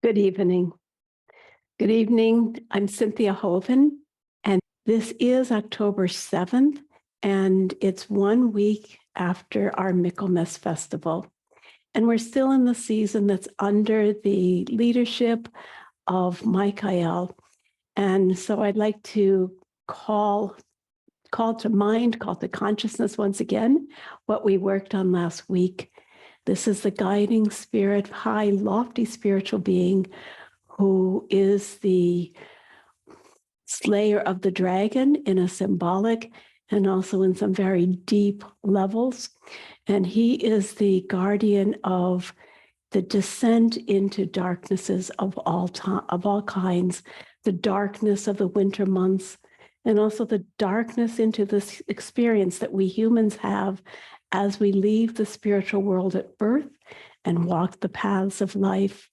Good evening. Good evening. I'm Cynthia Hoven, and this is October 7th, and it's 1 week after our Michaelmas festival. And we're still in the season that's under the leadership of Michael. And so I'd like to call to mind, call to consciousness once again, what we worked on last week. This is the guiding spirit, high, lofty spiritual being who is the slayer of the dragon in a symbolic and also in some very deep levels. And he is the guardian of the descent into darknesses of all kinds, the darkness of the winter months, and also the darkness into this experience that we humans have as we leave the spiritual world at birth and walk the paths of life.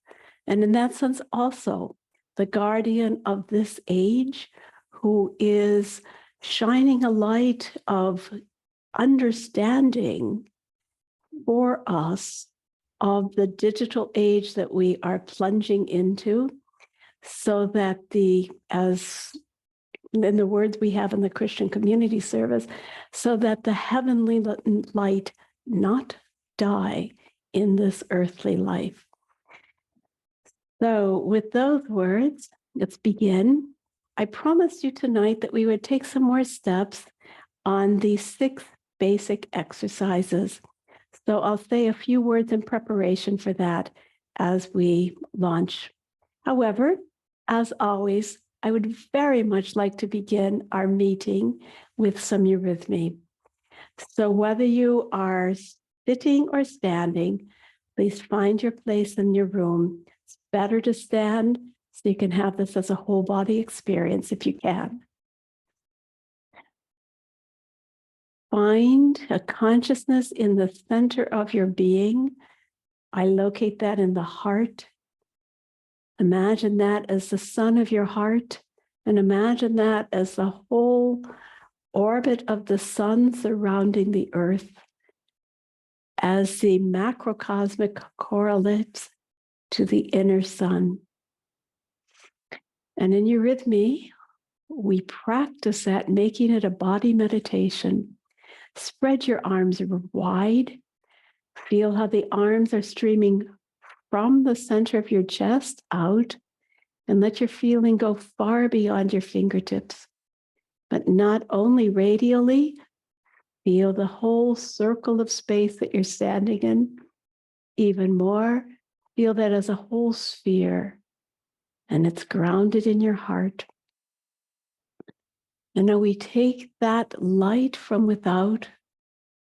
And in that sense, also the guardian of this age, who is shining a light of understanding for us of the digital age that we are plunging into, so that as in the words we have in the Christian community service, so that the heavenly light not die in this earthly life. So with those words, let's begin. I promised you tonight that we would take some more steps on these 6 basic exercises. So I'll say a few words in preparation for that as we launch. However, as always, I would very much like to begin our meeting with some eurythmy. So whether you are sitting or standing, please find your place in your room. It's better to stand so you can have this as a whole body experience if you can. Find a consciousness in the center of your being. I locate that in the heart. Imagine that as the sun of your heart, and imagine that as the whole orbit of the sun surrounding the earth, as the macrocosmic correlates to the inner sun. And in eurythmy, we practice that, making it a body meditation. Spread your arms wide. Feel how the arms are streaming from the center of your chest out, and let your feeling go far beyond your fingertips. But not only radially, feel the whole circle of space that you're standing in. Even more, feel that as a whole sphere, and it's grounded in your heart. And now we take that light from without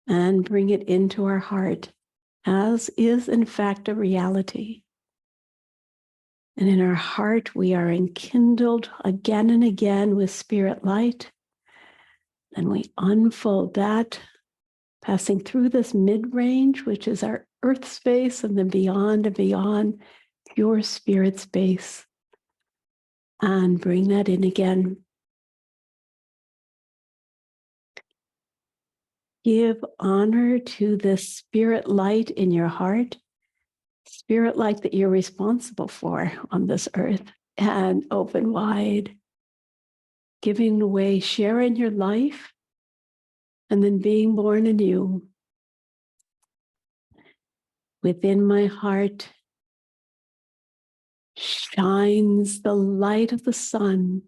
and bring it into our heart, as is in fact a reality. And in our heart, we are enkindled again and again with spirit light. And we unfold that, passing through this mid-range, which is our earth space, and then beyond and beyond, pure spirit space. And bring that in again. Give honor to this spirit light in your heart, spirit light that you're responsible for on this earth, and open wide, giving away, sharing your life, and then being born anew. Within my heart shines the light of the sun.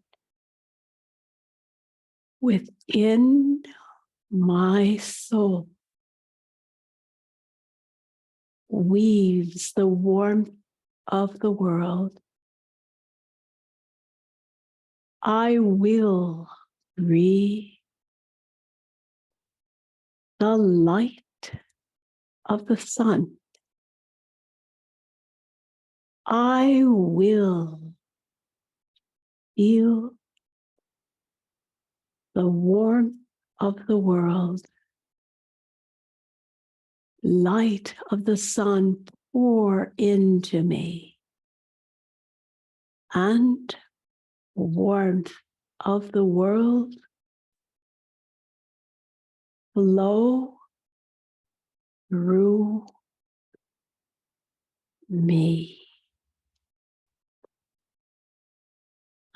Within my soul weaves the warmth of the world. I will breathe the light of the sun. I will feel the warmth of the world. Light of the sun pour into me, and warmth of the world flow through me.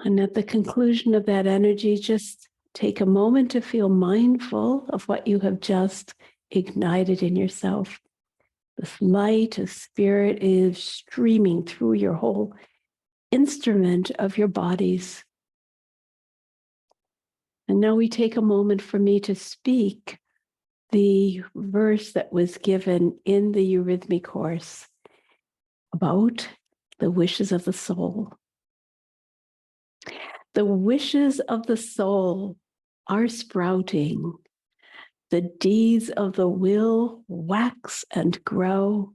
And at the conclusion of that energy, just take a moment to feel mindful of what you have just ignited in yourself. This light of spirit is streaming through your whole instrument of your bodies. And now we take a moment for me to speak the verse that was given in the Eurythmy course about the wishes of the soul. The wishes of the soul are sprouting. The deeds of the will wax and grow.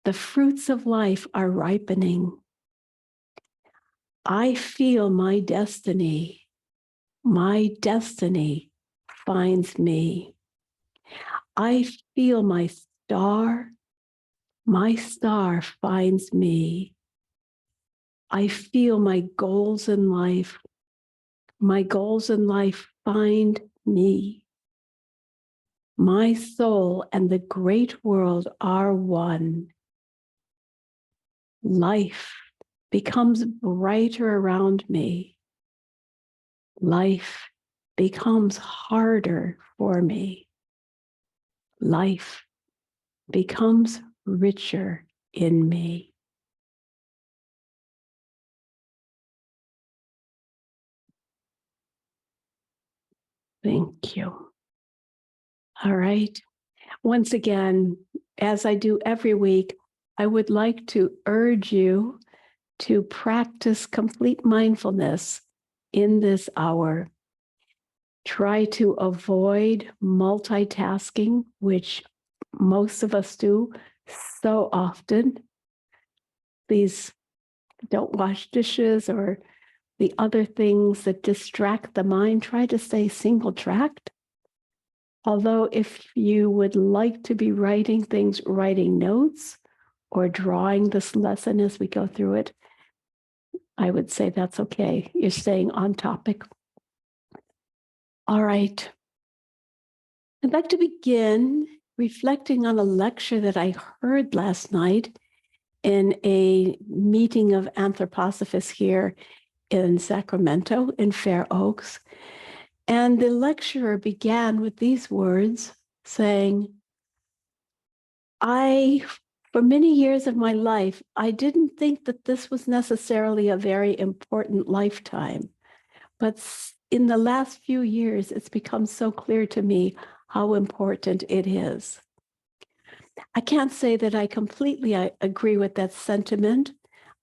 The fruits of life are ripening. I feel my destiny. My destiny finds me. I feel my star finds me. I feel my goals in life find me. My soul and the great world are one. Life becomes brighter around me. Life becomes harder for me. Life becomes richer in me. Thank you. All right. Once again, as I do every week, I would like to urge you to practice complete mindfulness in this hour. Try to avoid multitasking, which most of us do so often. Please don't wash dishes or the other things that distract the mind. Try to stay single-tracked. Although if you would like to be writing things, writing notes, or drawing this lesson as we go through it, I would say that's okay. You're staying on topic. All right. I'd like to begin reflecting on a lecture that I heard last night in a meeting of anthroposophists here in Sacramento, in Fair Oaks. And the lecturer began with these words saying, for many years of my life, I didn't think that this was necessarily a very important lifetime. But in the last few years, it's become so clear to me how important it is. I can't say that I completely agree with that sentiment.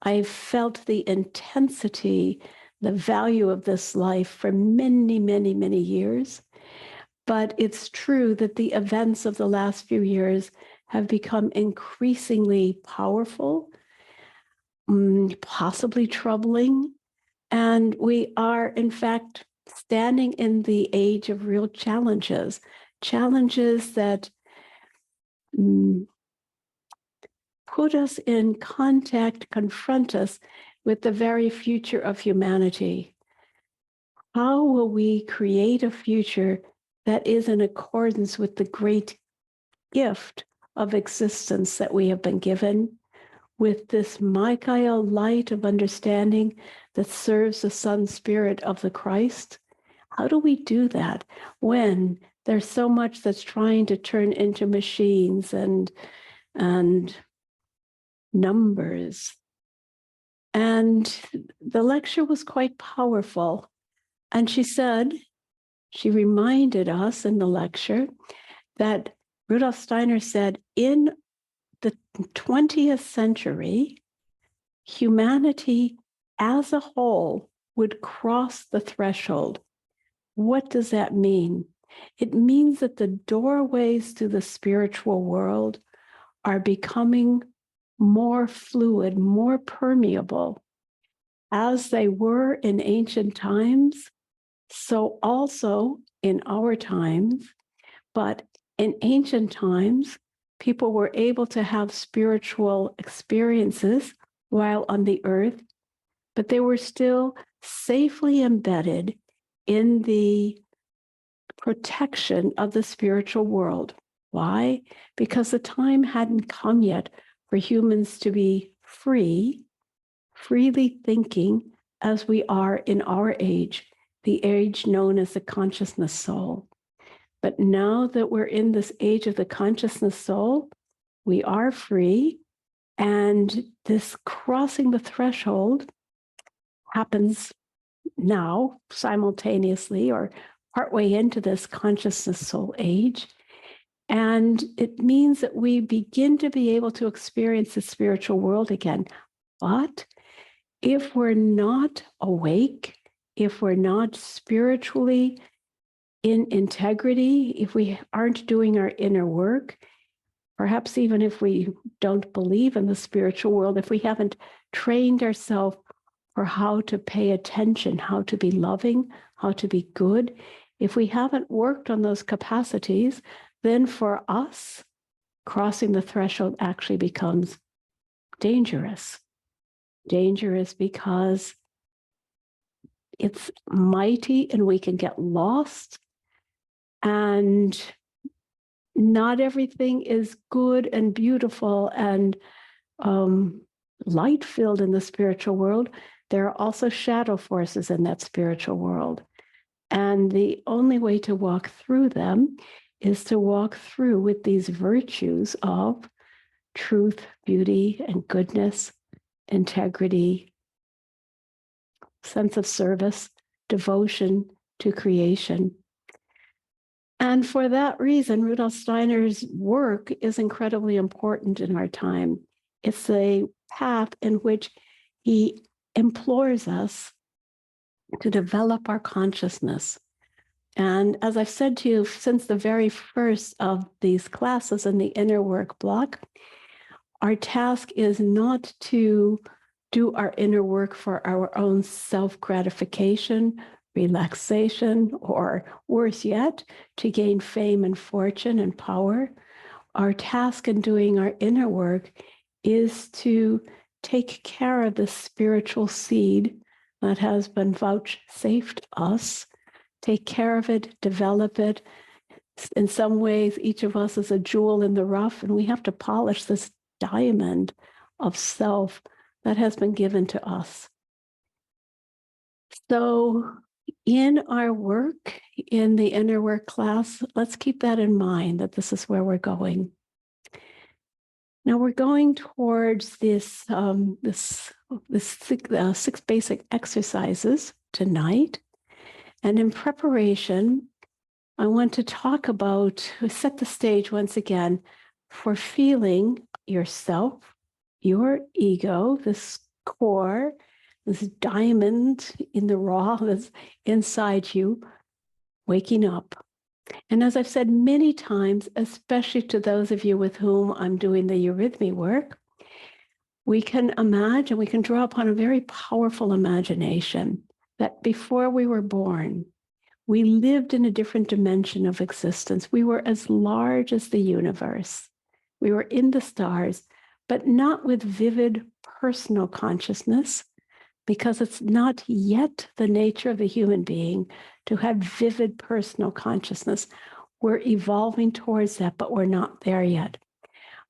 I've felt the intensity, the value of this life for many, many, many years. But it's true that the events of the last few years have become increasingly powerful, possibly troubling. And we are, in fact, standing in the age of real challenges, challenges that put us in contact, confront us with the very future of humanity. How will we create a future that is in accordance with the great gift of existence that we have been given, with this Michael light of understanding that serves the Son Spirit of the Christ? How do we do that when there's so much that's trying to turn into machines and numbers? And the lecture was quite powerful. And she reminded us in the lecture that Rudolf Steiner said, in the 20th century, humanity as a whole would cross the threshold. What does that mean? It means that the doorways to the spiritual world are becoming more fluid, more permeable. As they were in ancient times, so also in our times. But in ancient times, people were able to have spiritual experiences while on the earth, but they were still safely embedded in the protection of the spiritual world. Why? Because the time hadn't come yet for humans to be freely thinking as we are in our age, the age known as the consciousness soul. But now that we're in this age of the consciousness soul, we are free, and this crossing the threshold happens now simultaneously or partway into this consciousness soul age. And it means that we begin to be able to experience the spiritual world again. But if we're not awake, if we're not spiritually in integrity, if we aren't doing our inner work, perhaps even if we don't believe in the spiritual world, if we haven't trained ourselves for how to pay attention, how to be loving, how to be good, if we haven't worked on those capacities, then for us, crossing the threshold actually becomes dangerous. Dangerous because it's mighty and we can get lost, and not everything is good and beautiful and light-filled in the spiritual world. There are also shadow forces in that spiritual world. And the only way to walk through them is to walk through with these virtues of truth, beauty, and goodness, integrity, sense of service, devotion to creation. And for that reason, Rudolf Steiner's work is incredibly important in our time. It's a path in which he implores us to develop our consciousness. And as I've said to you, since the very first of these classes in the inner work block, our task is not to do our inner work for our own self-gratification, relaxation, or worse yet, to gain fame and fortune and power. Our task in doing our inner work is to take care of the spiritual seed that has been vouchsafed us, take care of it, develop it. In some ways, each of us is a jewel in the rough, and we have to polish this diamond of self that has been given to us. So in our work, in the inner work class, let's keep that in mind, that this is where we're going. Now we're going towards this, six basic exercises tonight. And in preparation, I want to talk about, set the stage once again for feeling yourself, your ego, this core, this diamond in the raw that's inside you, waking up. And as I've said many times, especially to those of you with whom I'm doing the Eurythmy work, we can imagine, we can draw upon a very powerful imagination that before we were born, we lived in a different dimension of existence. We were as large as the universe. We were in the stars, but not with vivid personal consciousness, because it's not yet the nature of the human being to have vivid personal consciousness. We're evolving towards that, but we're not there yet.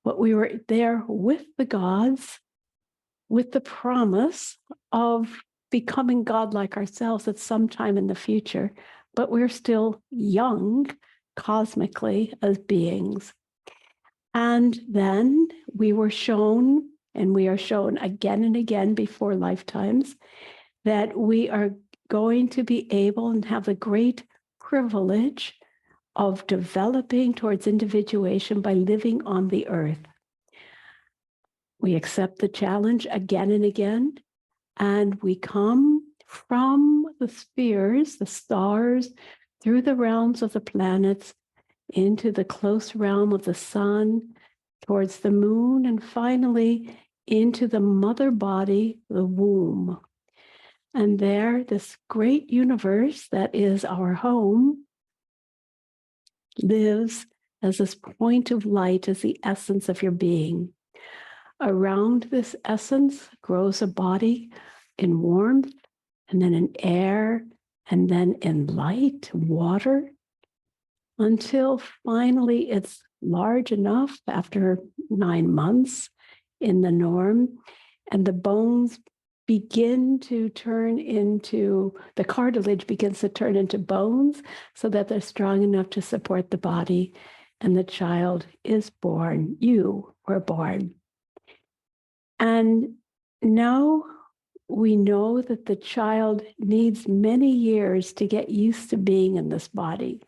But we were there with the gods, with the promise of becoming godlike ourselves at some time in the future, but we're still young cosmically as beings. And then we were shown, and we are shown again and again before lifetimes, that we are going to be able and have the great privilege of developing towards individuation by living on the earth. We accept the challenge again and again, and we come from the spheres, the stars, through the realms of the planets, into the close realm of the sun, towards the moon, and finally into the mother body, the womb. And there, this great universe that is our home lives as this point of light, as the essence of your being. Around this essence grows a body in warmth, and then in air, and then in light, water, until finally it's large enough after 9 months in the norm, and the bones begin to turn into, the cartilage begins to turn into bones so that they're strong enough to support the body, and the child is born. You were born. And now we know that the child needs many years to get used to being in this body.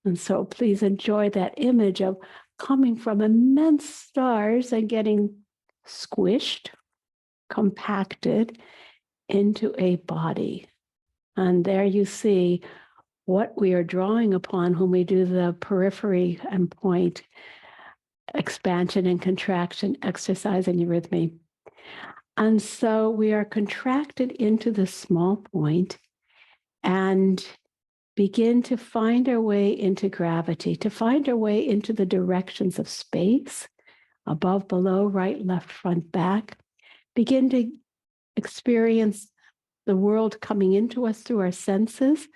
And so please enjoy that image of coming from immense stars and getting squished, compacted into a body. And there you see what we are drawing upon when we do the periphery and point expansion and contraction exercise in eurythmy. And so we are contracted into the small point and begin to find our way into gravity, to find our way into the directions of space, above, below, right, left, front, back. Begin to experience the world coming into us through our senses.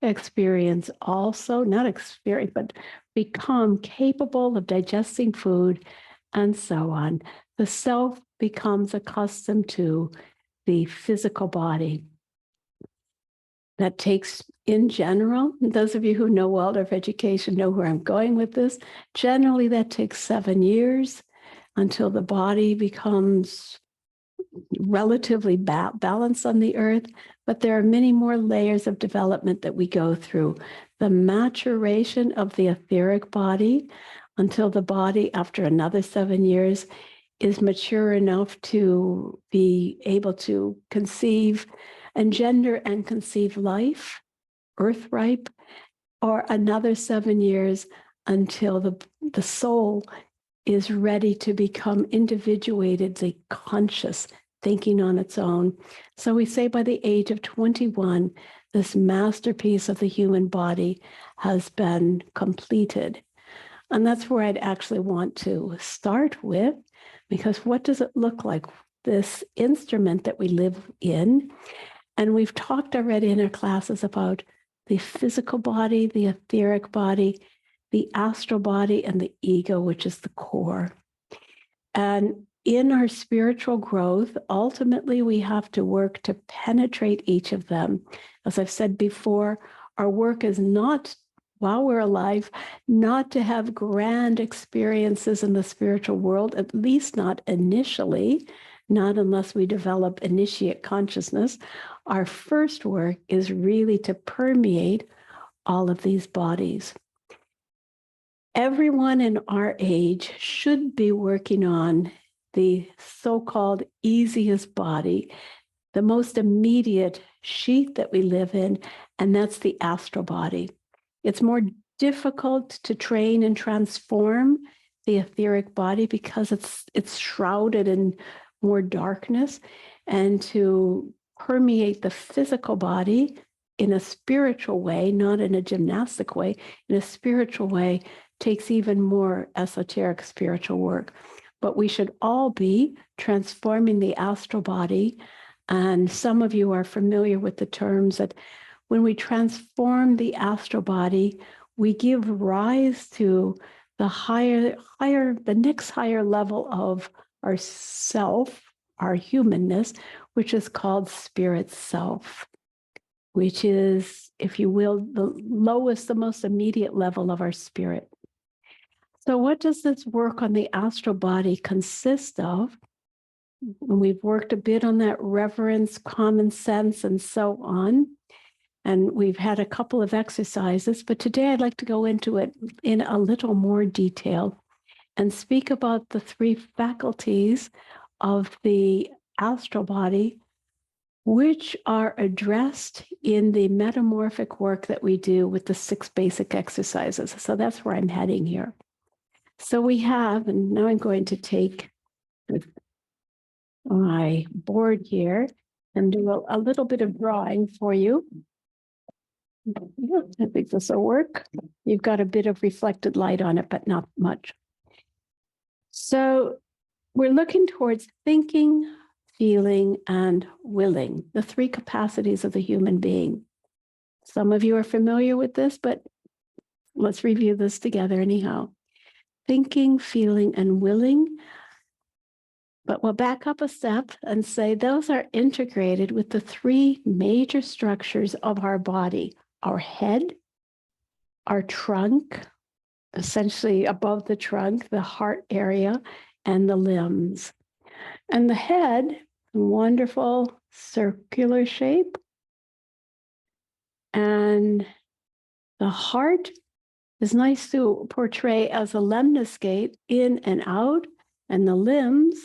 Experience also, not experience, but become capable of digesting food, and so on. The self becomes accustomed to the physical body. That takes, in general, those of you who know Waldorf education know where I'm going with this. Generally, that takes 7 years until the body becomes relatively balanced on the earth, but there are many more layers of development that we go through. The maturation of the etheric body until the body, after another 7 years, is mature enough to be able to conceive, engender and conceive life, earth ripe, or another 7 years until the soul is ready to become individuatedly conscious, thinking on its own. So we say by the age of 21, this masterpiece of the human body has been completed. And that's where I'd actually want to start with, because what does it look like, this instrument that we live in? And we've talked already in our classes about the physical body, the etheric body, the astral body, and the ego, which is the core. And in our spiritual growth, ultimately, we have to work to penetrate each of them. As I've said before, our work is not, while we're alive, not to have grand experiences in the spiritual world, at least not initially, not unless we develop initiate consciousness. Our first work is really to permeate all of these bodies. Everyone in our age should be working on the so-called easiest body, the most immediate sheath that we live in, and that's the astral body. It's more difficult to train and transform the etheric body because it's shrouded in more darkness, and to permeate the physical body in a spiritual way, not in a gymnastic way, in a spiritual way, takes even more esoteric spiritual work. But we should all be transforming the astral body. And some of you are familiar with the terms that when we transform the astral body, we give rise to the next higher level of our self, our humanness, which is called spirit self, which is, if you will, the lowest, the most immediate level of our spirit. So what does this work on the astral body consist of? And we've worked a bit on that reverence, common sense, and so on. And we've had a couple of exercises, but today I'd like to go into it in a little more detail and speak about the 3 faculties of the astral body, which are addressed in the metamorphic work that we do with the 6 basic exercises. So that's where I'm heading here. So we have, and now I'm going to take my board here and do a little bit of drawing for you. I think this will work. You've got a bit of reflected light on it, but not much. So we're looking towards thinking, feeling, and willing, the 3 capacities of the human being. Some of you are familiar with this, but let's review this together anyhow. Thinking, feeling, and willing But we'll back up a step and say those are integrated with the three major structures of our body: our head, our trunk, essentially above the trunk, the heart area, and the limbs. And the head, wonderful circular shape. And the heart is nice to portray as a lemniscate, in and out, and the limbs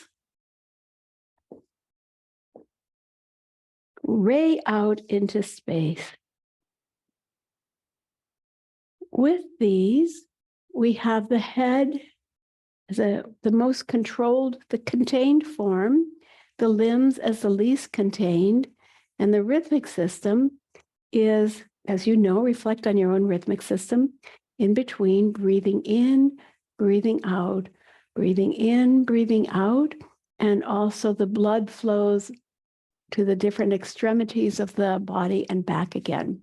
ray out into space. With these, we have the head as the most controlled, the contained form, the limbs as the least contained, and the rhythmic system is, as you know, reflect on your own rhythmic system, in between breathing in, breathing out, breathing in, breathing out, and also the blood flows to the different extremities of the body and back again.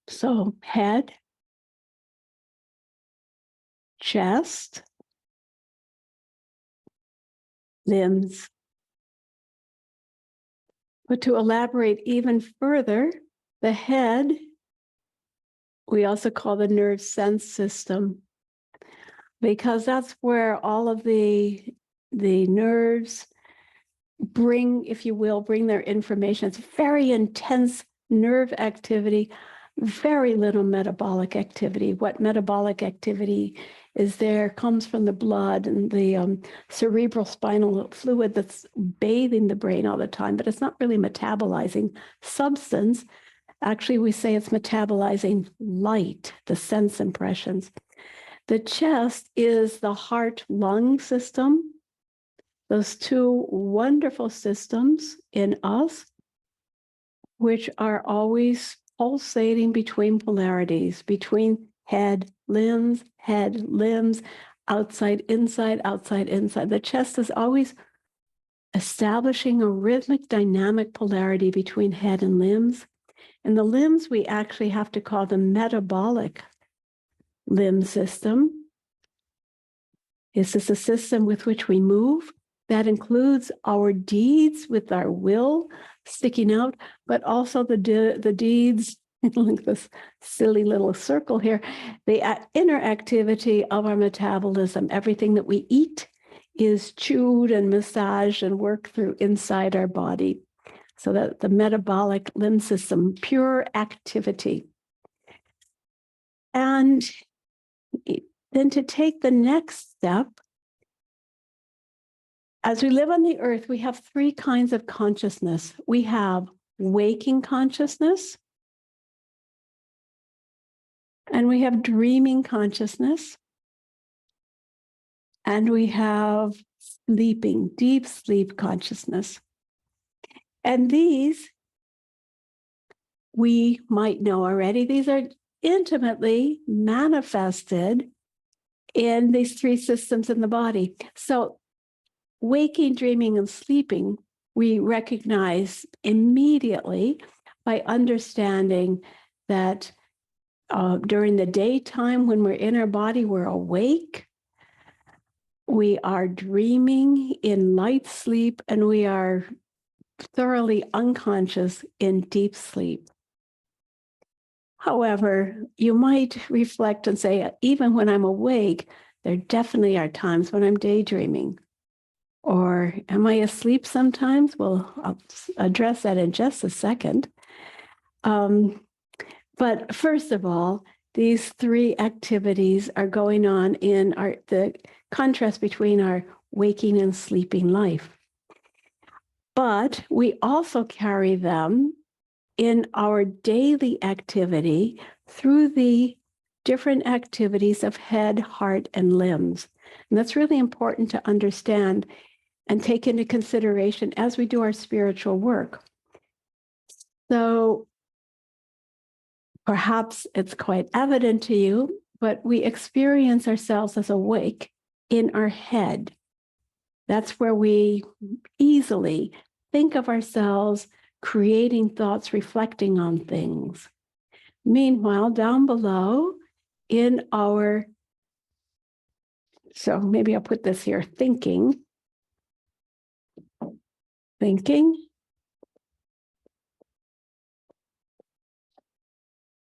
So head, chest, limbs. But to elaborate even further, the head, we also call the nerve sense system, because that's where all of the nerves bring, if you will, bring their information. It's very intense nerve activity, very little metabolic activity. What metabolic activity is there comes from the blood and the cerebral spinal fluid that's bathing the brain all the time, but it's not really metabolizing substance. Actually, we say it's metabolizing light, the sense impressions. The chest is the heart-lung system, those two wonderful systems in us, which are always pulsating between polarities, between head, limbs, outside, inside, outside, inside. The chest is always establishing a rhythmic, dynamic polarity between head and limbs. And the limbs, we actually have to call the metabolic limb system. This is a system with which we move. That includes our deeds with our will sticking out, but also the deeds, like this silly little circle here, the inner activity of our metabolism. Everything that we eat is chewed and massaged and worked through inside our body. So that the metabolic limb system, pure activity. And then to take the next step, as we live on the earth, we have three kinds of consciousness. We have waking consciousness, and we have dreaming consciousness, and we have sleeping, deep sleep consciousness. And these, we might know already, these are intimately manifested in these three systems in the body. So waking, dreaming, and sleeping, we recognize immediately by understanding that during the daytime, when we're in our body, we're awake. We are dreaming in light sleep, and we are thoroughly unconscious in deep sleep. However, you might reflect and say, even when I'm awake, there definitely are times when I'm daydreaming. Or am I asleep sometimes? Well, I'll address that in just a second. But first of all, these three activities are going on in the contrast between our waking and sleeping life. But we also carry them in our daily activity through the different activities of head, heart, and limbs. And that's really important to understand and take into consideration as we do our spiritual work. So perhaps it's quite evident to you, but we experience ourselves as awake in our head. That's where we easily think of ourselves creating thoughts, reflecting on things. Meanwhile, down below in our So maybe I'll put this here, thinking.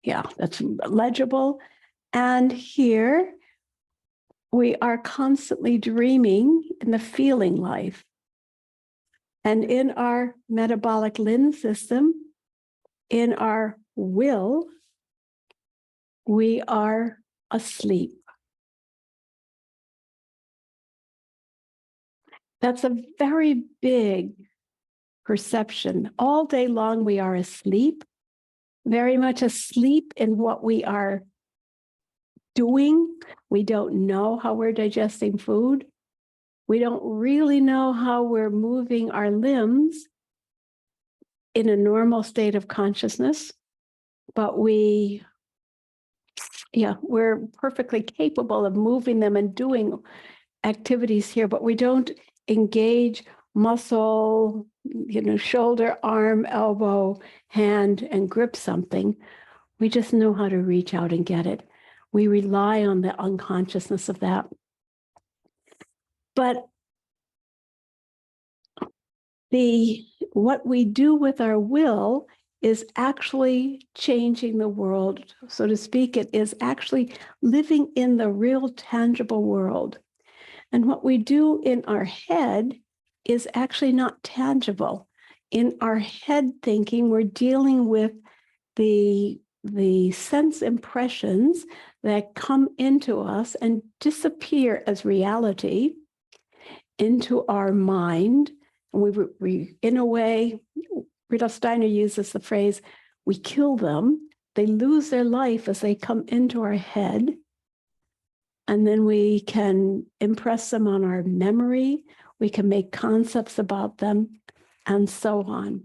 Yeah, that's legible. And here we are constantly dreaming in the feeling life. And in our metabolic limb system, in our will, we are asleep. That's a very big perception. All day long, we are asleep, very much asleep in what we are doing. We don't know how we're digesting food. We don't really know how we're moving our limbs in a normal state of consciousness, but we're perfectly capable of moving them and doing activities here, but we don't engage muscle, shoulder, arm, elbow, hand, and grip something. We just know how to reach out and get it. We rely on the unconsciousness of that. But what we do with our will is actually changing the world, so to speak. It is actually living in the real tangible world. And what we do in our head is actually not tangible. In our head thinking, we're dealing with the sense impressions that come into us and disappear as reality into our mind. And we in a way, Rudolf Steiner uses the phrase, we kill them. They lose their life as they come into our head. And then we can impress them on our memory. We can make concepts about them, and so on.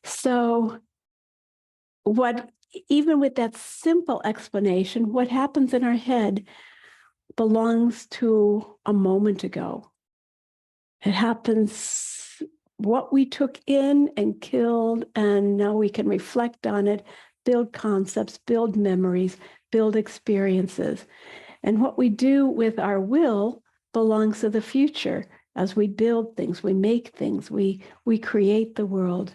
So even with that simple explanation, what happens in our head belongs to a moment ago. It happens what we took in and killed, and now we can reflect on it, build concepts, build memories, build experiences. And what we do with our will belongs to the future. As we build things, we make things, we create the world.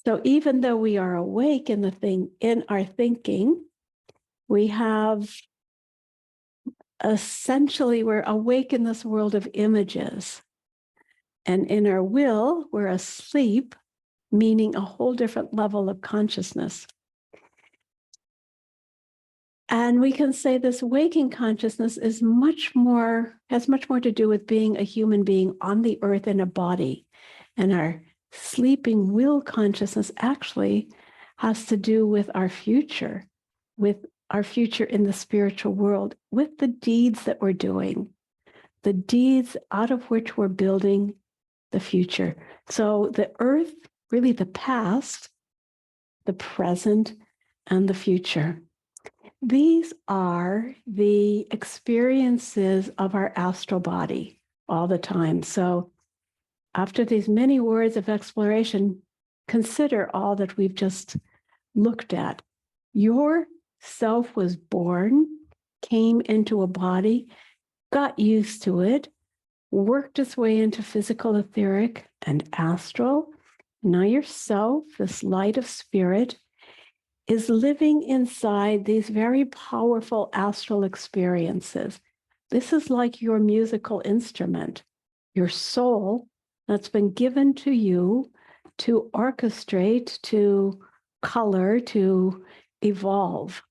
So even though we are awake in our thinking, we have essentially, we're awake in this world of images. And in our will, we're asleep, meaning a whole different level of consciousness. And we can say this waking consciousness has much more to do with being a human being on the earth in a body. And our sleeping will consciousness actually has to do with our future in the spiritual world, with the deeds that we're doing, the deeds out of which we're building the future. So the earth, really the past, the present, and the future. These are the experiences of our astral body all the time. So after these many words of exploration, consider all that we've just looked at. Your self was born, came into a body, got used to it, worked its way into physical, etheric, and astral. Now yourself, this light of spirit, is living inside these very powerful astral experiences. This is like your musical instrument, your soul that's been given to you to orchestrate, to color, to evolve.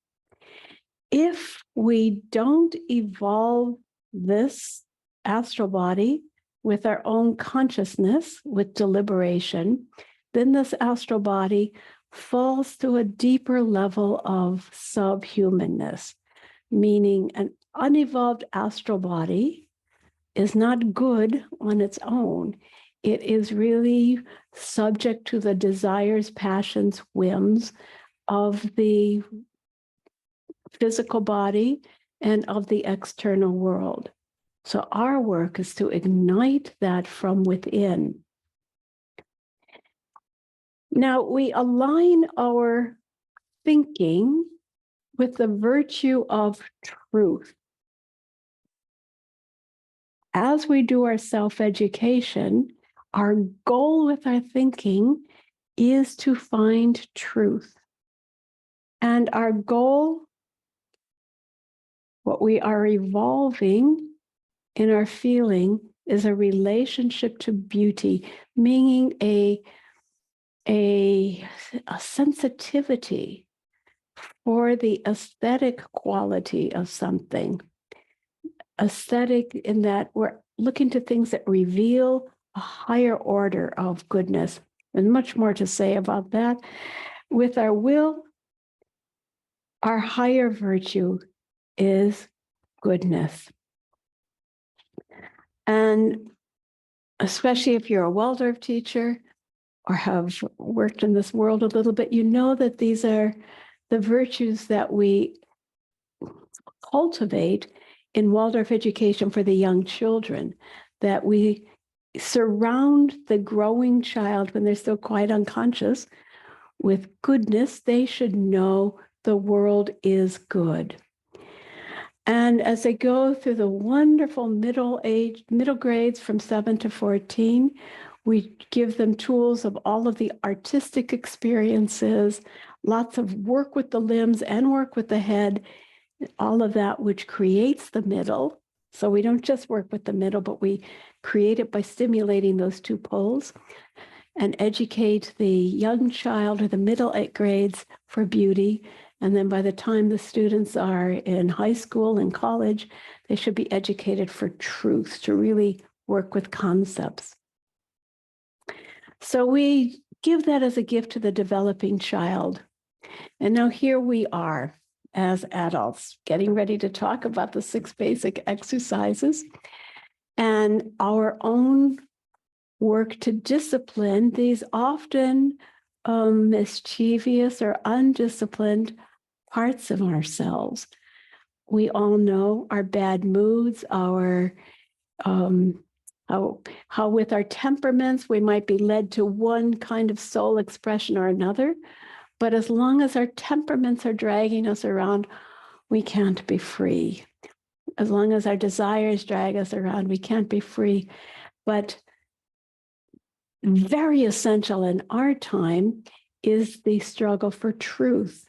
If we don't evolve this astral body with our own consciousness, with deliberation, then this astral body falls to a deeper level of subhumanness, meaning an unevolved astral body is not good on its own. It is really subject to the desires, passions, whims of the physical body and of the external world. So our work is to ignite that from within. Now we align our thinking with the virtue of truth. as we do our self-education, our goal with our thinking is to find truth. And our goal, what we are evolving in our feeling, is a relationship to beauty, meaning a sensitivity for the aesthetic quality of something. Aesthetic in that we're looking to things that reveal a higher order of goodness. And much more to say about that. With our will, our higher virtue is goodness. And especially if you're a Waldorf teacher or have worked in this world a little bit, you know that these are the virtues that we cultivate in Waldorf education for the young children, that we surround the growing child when they're still quite unconscious with goodness. They should know the world is good. And as they go through the wonderful middle grades from 7 to 14, we give them tools of all of the artistic experiences, lots of work with the limbs and work with the head, all of that which creates the middle. So we don't just work with the middle, but we create it by stimulating those two poles and educate the young child or the middle grades for beauty. And then by the time the students are in high school and college, they should be educated for truth, to really work with concepts. So we give that as a gift to the developing child. And now here we are as adults, getting ready to talk about the 6 basic exercises and our own work to discipline these often mischievous or undisciplined parts of ourselves. We all know our bad moods, our how with our temperaments, we might be led to one kind of soul expression or another. But as long as our temperaments are dragging us around, we can't be free. As long as our desires drag us around, we can't be free. But very essential in our time is the struggle for truth,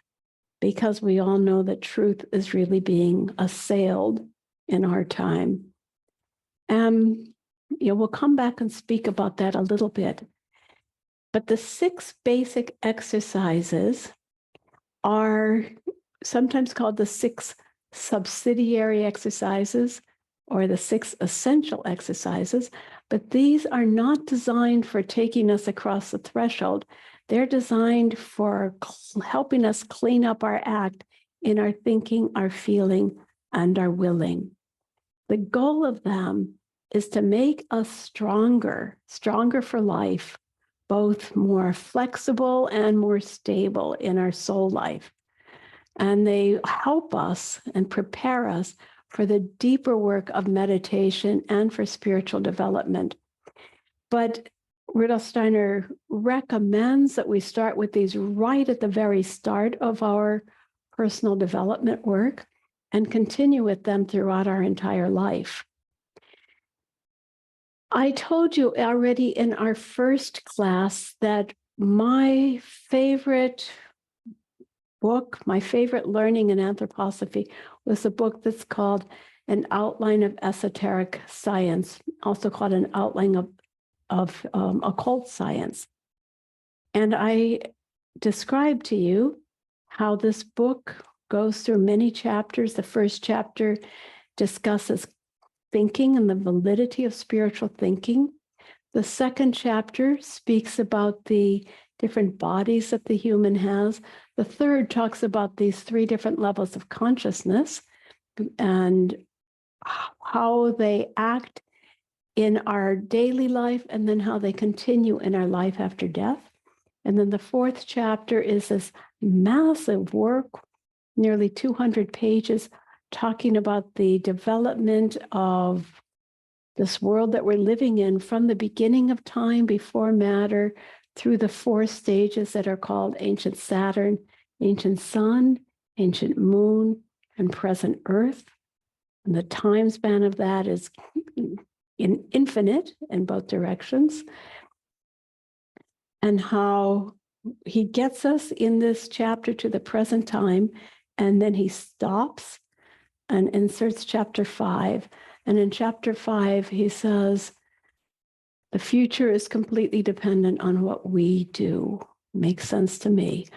because we all know that truth is really being assailed in our time. We'll come back and speak about that a little bit. But the 6 basic exercises are sometimes called the 6 subsidiary exercises or the 6 essential exercises, but these are not designed for taking us across the threshold. They're designed for helping us clean up our act in our thinking, our feeling, and our willing. The goal of them is to make us stronger for life, both more flexible and more stable in our soul life. And they help us and prepare us for the deeper work of meditation and for spiritual development. But Rudolf Steiner recommends that we start with these right at the very start of our personal development work and continue with them throughout our entire life. I told you already in our first class that my favorite book, my favorite learning in anthroposophy, was a book that's called An Outline of Esoteric Science, also called An Outline of Occult Science. And I described to you how this book goes through many chapters. The first chapter discusses thinking and the validity of spiritual thinking. The second chapter speaks about the different bodies that the human has. The third talks about these 3 different levels of consciousness and how they act in our daily life and then how they continue in our life after death. And then the 4th chapter is this massive work, nearly 200 pages, talking about the development of this world that we're living in from the beginning of time before matter through the 4 stages that are called ancient Saturn, ancient Sun, ancient Moon, and present Earth. And the time span of that is infinite in both directions, and how he gets us in this chapter to the present time, and then he stops and inserts chapter 5. And in chapter 5, he says, the future is completely dependent on what we do. Makes sense to me.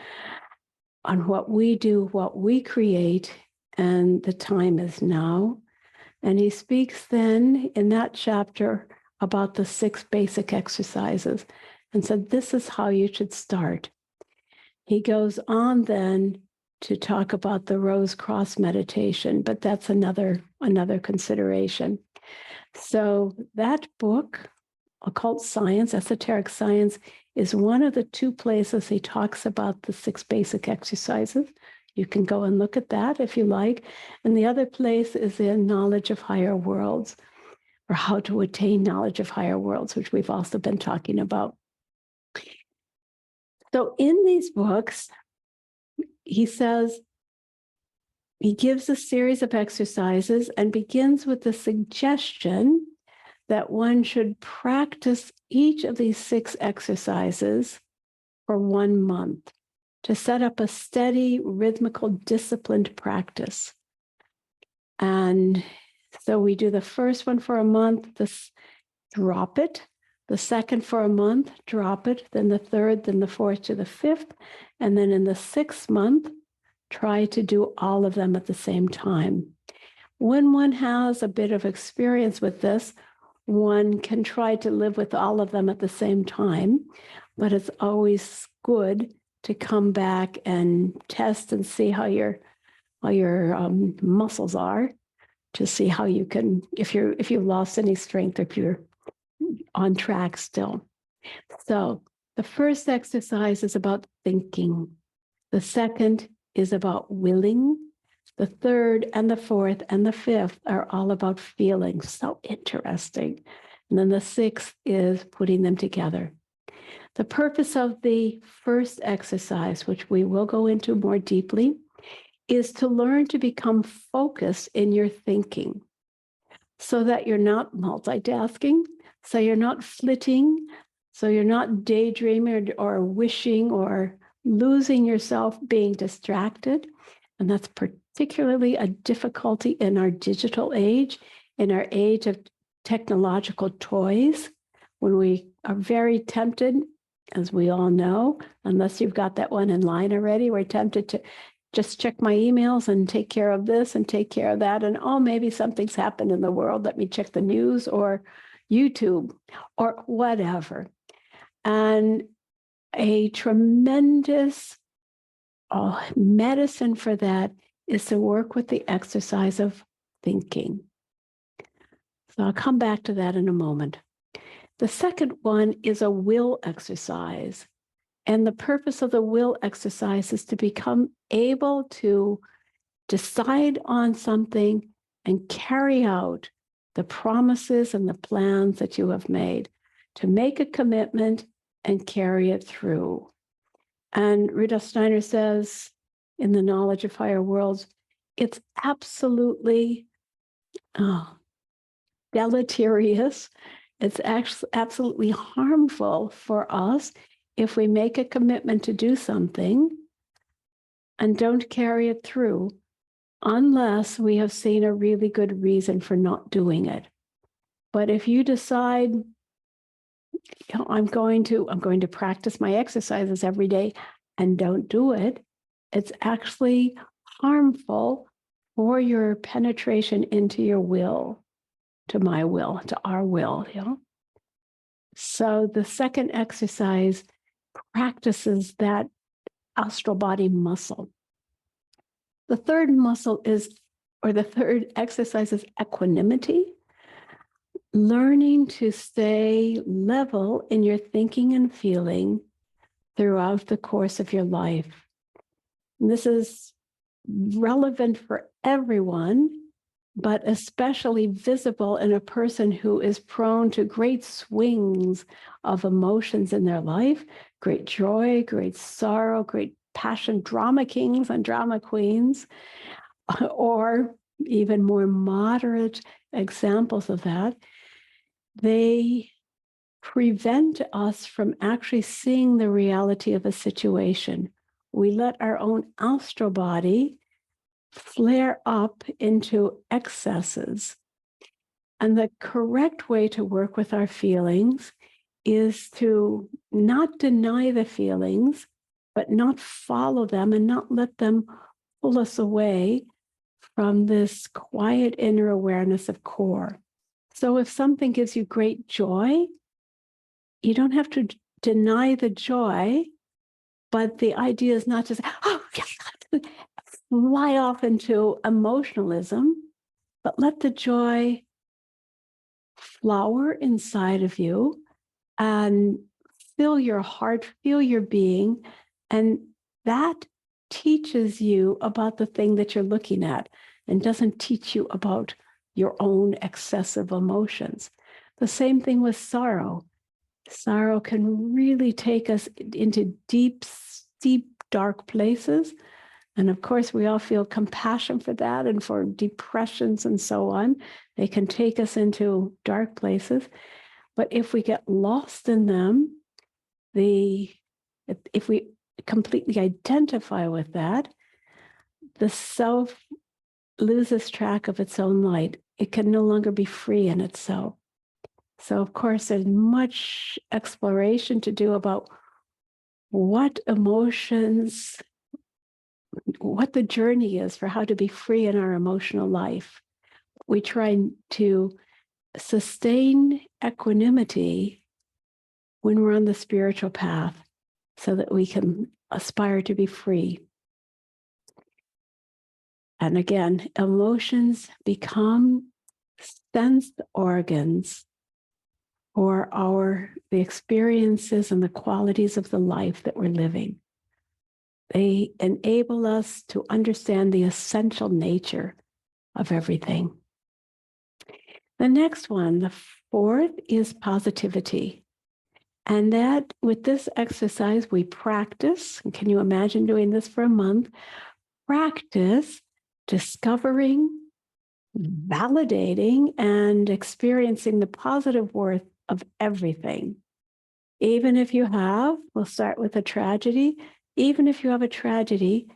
On what we do, what we create, and the time is now. And he speaks then in that chapter about the 6 basic exercises and said, this is how you should start. He goes on then to talk about the Rose Cross meditation, but that's another consideration. So that book, Occult Science, Esoteric Science, is one of the 2 places he talks about the 6 basic exercises. You can go and look at that if you like. And the other place is in Knowledge of Higher Worlds, or How to Attain Knowledge of Higher Worlds, which we've also been talking about. So in these books, he says, he gives a series of exercises and begins with the suggestion that one should practice each of these 6 exercises for 1 month to set up a steady, rhythmical, disciplined practice. And so we do the first one for a month, drop it. The second for a month, drop it. Then the third, then the fourth to the 5th. And then in the 6th month, try to do all of them at the same time. When one has a bit of experience with this, one can try to live with all of them at the same time, but it's always good to come back and test and see how your muscles are, to see how you can, if you've lost any strength, if you're on track still. So the first exercise is about thinking. The second is about willing. The third and the fourth and the 5th are all about feeling. So interesting. And then the 6th is putting them together. The purpose of the first exercise, which we will go into more deeply, is to learn to become focused in your thinking so that you're not multitasking, so you're not flitting, so you're not daydreaming or wishing or losing yourself, being distracted. And that's particularly a difficulty in our digital age, in our age of technological toys, when we are very tempted, as we all know, unless you've got that one in line already, we're tempted to just check my emails and take care of this and take care of that. And oh, maybe something's happened in the world. Let me check the news or YouTube or whatever. And a tremendous medicine for that is to work with the exercise of thinking. So I'll come back to that in a moment. The second one is a will exercise. And the purpose of the will exercise is to become able to decide on something and carry out the promises and the plans that you have made, to make a commitment and carry it through. And Rudolf Steiner says in the Knowledge of Higher Worlds, it's absolutely deleterious. It's actually absolutely harmful for us if we make a commitment to do something and don't carry it through, unless we have seen a really good reason for not doing it. But if you decide, I'm going to practice my exercises every day and don't do it, it's actually harmful for your penetration into your will, to my will, to our will, So the second exercise practices that astral body muscle. The third muscle the third exercise is equanimity, learning to stay level in your thinking and feeling throughout the course of your life. And this is relevant for everyone, but especially visible in a person who is prone to great swings of emotions in their life, great joy, great sorrow, great passion, drama kings and drama queens, or even more moderate examples of that. they prevent us from actually seeing the reality of a situation. We let our own astral body flare up into excesses. And the correct way to work with our feelings is to not deny the feelings, but not follow them and not let them pull us away from this quiet inner awareness of core. So if something gives you great joy, you don't have to deny the joy, but the idea is not to say, oh, yes, fly off into emotionalism, but let the joy flower inside of you and fill your heart, feel your being. And that teaches you about the thing that you're looking at and doesn't teach you about your own excessive emotions. The same thing with sorrow. Sorrow can really take us into deep, deep, dark places. And of course, we all feel compassion for that and for depressions and so on. They can take us into dark places. But if we get lost in them, if we completely identify with that, the self loses track of its own light. It can no longer be free in itself. So, of course, there's much exploration to do about what emotions, what the journey is for how to be free in our emotional life. We try to sustain equanimity when we're on the spiritual path so that we can aspire to be free. And again, emotions become sense organs for the experiences and the qualities of the life that we're living. They enable us to understand the essential nature of everything. The next one, the fourth, is positivity. And that with this exercise, we practice, and can you imagine doing this for a month? Practice discovering, validating, and experiencing the positive worth of everything. Even if you have, we'll start with a tragedy. Even if you have a tragedy,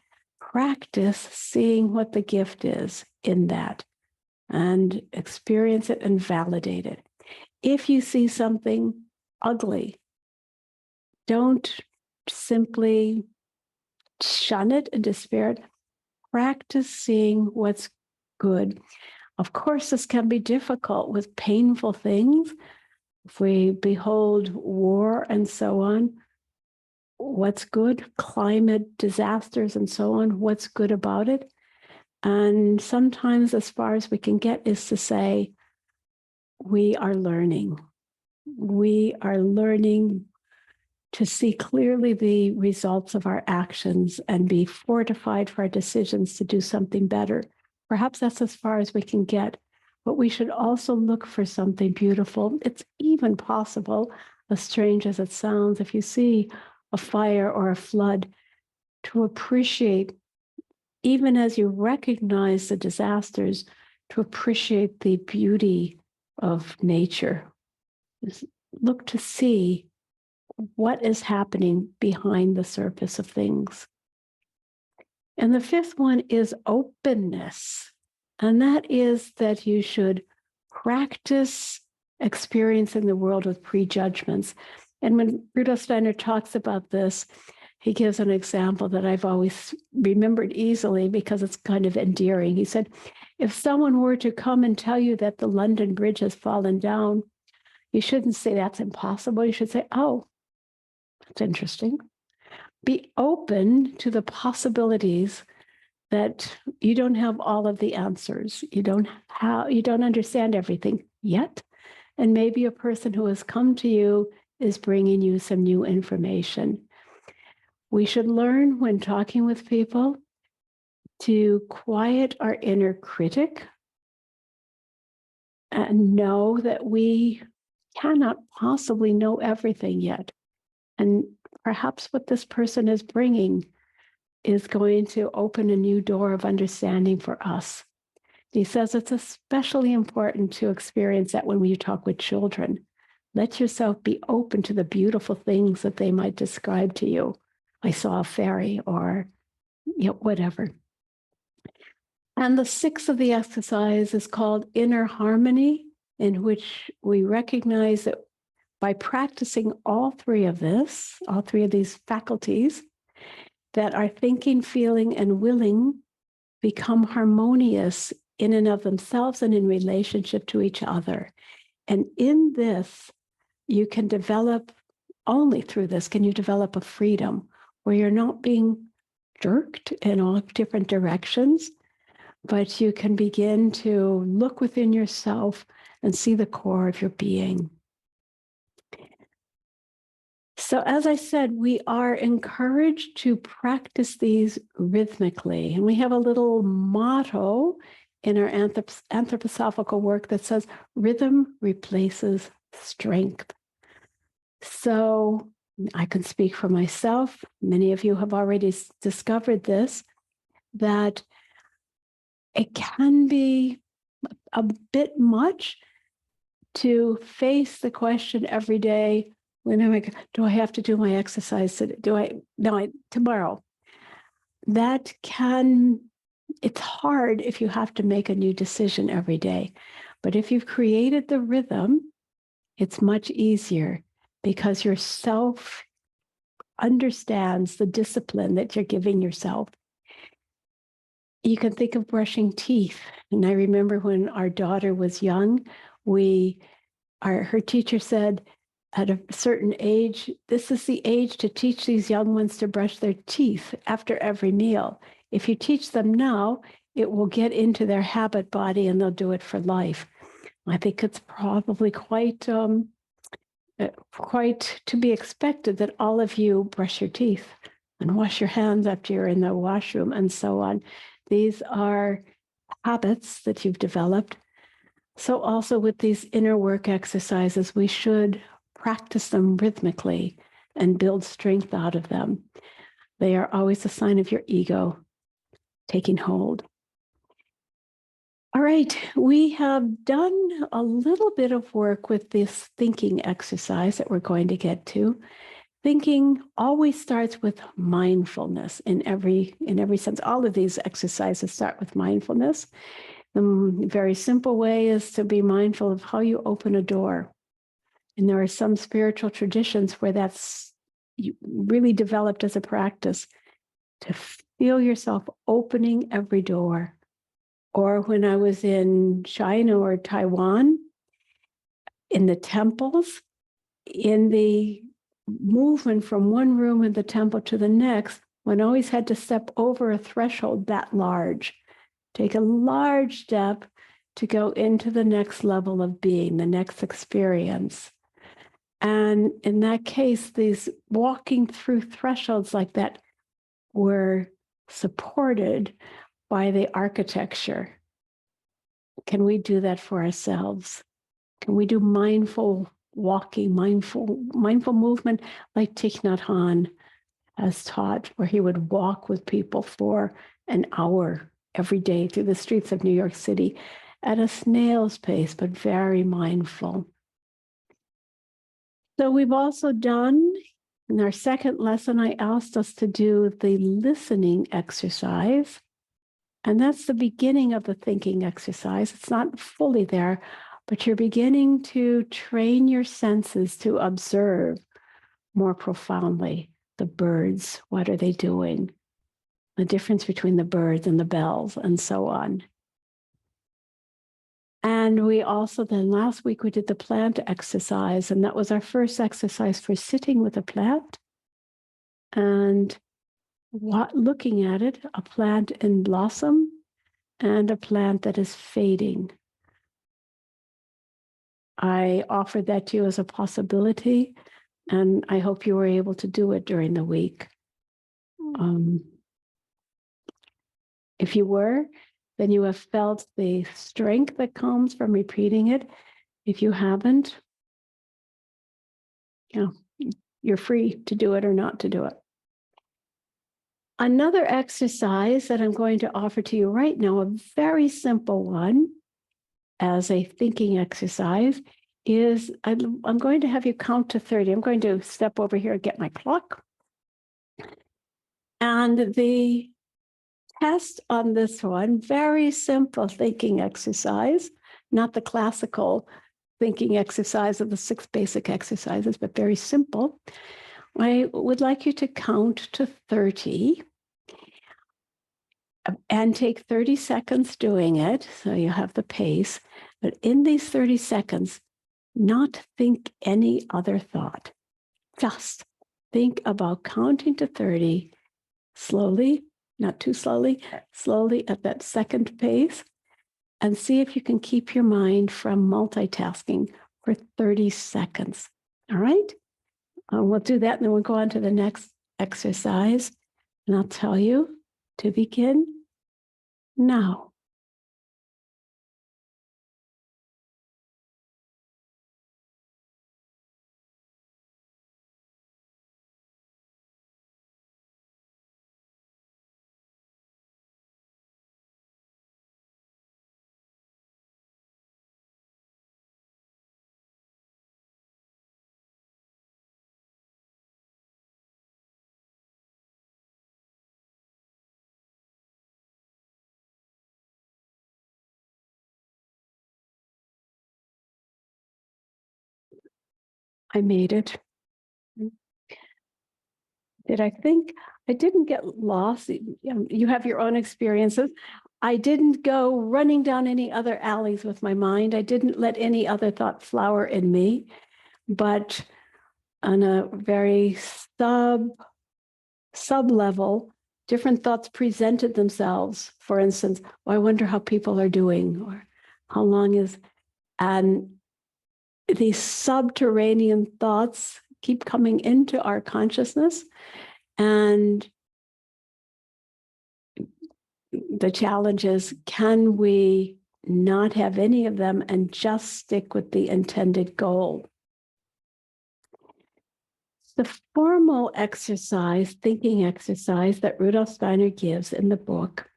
practice seeing what the gift is in that and experience it and validate it. If you see something ugly, don't simply shun it and despair it. Practice seeing what's good. Of course, this can be difficult with painful things. If we behold war and so on, what's good? Climate disasters and so on, what's good about it? And sometimes as far as we can get is to say, we are learning. We are learning to see clearly the results of our actions and be fortified for our decisions to do something better. Perhaps that's as far as we can get, but we should also look for something beautiful. It's even possible, as strange as it sounds, if you see a fire or a flood, to appreciate, even as you recognize the disasters, to appreciate the beauty of nature. Just look to see what is happening behind the surface of things. And the fifth one is openness. And that is that you should practice experiencing the world with prejudgments. And when Rudolf Steiner talks about this, he gives an example that I've always remembered easily because it's kind of endearing. He said, if someone were to come and tell you that the London Bridge has fallen down, you shouldn't say that's impossible. You should say, oh, that's interesting. Be open to the possibilities that you don't have all of the answers. You don't understand everything yet. And maybe a person who has come to you is bringing you some new information. We should learn when talking with people to quiet our inner critic and know that we cannot possibly know everything yet. And perhaps what this person is bringing is going to open a new door of understanding for us. He says it's especially important to experience that when you talk with children. Let yourself be open to the beautiful things that they might describe to you. I saw a fairy, or whatever. And the sixth of the exercise is called Inner Harmony, in which we recognize that by practicing all three of these faculties, that our thinking, feeling, and willing become harmonious in and of themselves and in relationship to each other. And in this, you can develop, only through this can you develop a freedom where you're not being jerked in all different directions, but you can begin to look within yourself and see the core of your being. So as I said, we are encouraged to practice these rhythmically. And we have a little motto in our anthroposophical work that says, rhythm replaces strength. So I can speak for myself. Many of you have already discovered this, that it can be a bit much to face the question every day, when am I, do I have to do my exercise today? Tomorrow. That it's hard if you have to make a new decision every day. But if you've created the rhythm, it's much easier because your self understands the discipline that you're giving yourself. You can think of brushing teeth. And I remember when our daughter was young, her teacher said, at a certain age, this is the age to teach these young ones to brush their teeth after every meal. If you teach them now, it will get into their habit body and they'll do it for life. I think it's probably quite to be expected that all of you brush your teeth and wash your hands after you're in the washroom and so on. These are habits that you've developed. So also with these inner work exercises, we should practice them rhythmically and build strength out of them. They are always a sign of your ego taking hold. All right, we have done a little bit of work with this thinking exercise that we're going to get to. Thinking always starts with mindfulness in every sense. All of these exercises start with mindfulness. The very simple way is to be mindful of how you open a door. And there are some spiritual traditions where that's really developed as a practice, to feel yourself opening every door. Or when I was in China or Taiwan, in the temples, in the movement from one room in the temple to the next, one always had to step over a threshold that large, take a large step to go into the next level of being, the next experience. And in that case, these walking through thresholds like that were supported by the architecture. Can we do that for ourselves? Can we do mindful walking, mindful movement like Thich Nhat Hanh has taught, where he would walk with people for an hour every day through the streets of New York City at a snail's pace, but very mindful. So we've also done, in our second lesson, I asked us to do the listening exercise. And that's the beginning of the thinking exercise. It's not fully there, but you're beginning to train your senses to observe more profoundly the birds. What are they doing? The difference between the birds and the bells and so on. And we also then last week we did the plant exercise, and that was our first exercise for sitting with a plant and looking at it, a plant in blossom and a plant that is fading. I offered that to you as a possibility, and I hope you were able to do it during the week. If you were, then you have felt the strength that comes from repeating it. If you haven't, you're free to do it or not to do it. Another exercise that I'm going to offer to you right now, a very simple one as a thinking exercise, is I'm going to have you count to 30. I'm going to step over here and get my clock. And the test on this one, very simple thinking exercise, not the classical thinking exercise of the 6 basic exercises, but very simple. I would like you to count to 30 and take 30 seconds doing it. So you have the pace, but in these 30 seconds, not think any other thought. Just think about counting to 30 slowly, not too slowly, slowly at that second pace, and see if you can keep your mind from multitasking for 30 seconds. All right? We'll do that, and then we'll go on to the next exercise, and I'll tell you to begin now. I made it. Did I think? I didn't get lost. You have your own experiences. I didn't go running down any other alleys with my mind. I didn't let any other thought flower in me, but on a very sub level, different thoughts presented themselves. For instance, oh, I wonder how people are doing, or how long is, and these subterranean thoughts keep coming into our consciousness. And the challenge is, can we not have any of them and just stick with the intended goal? The formal exercise, thinking exercise that Rudolf Steiner gives in the book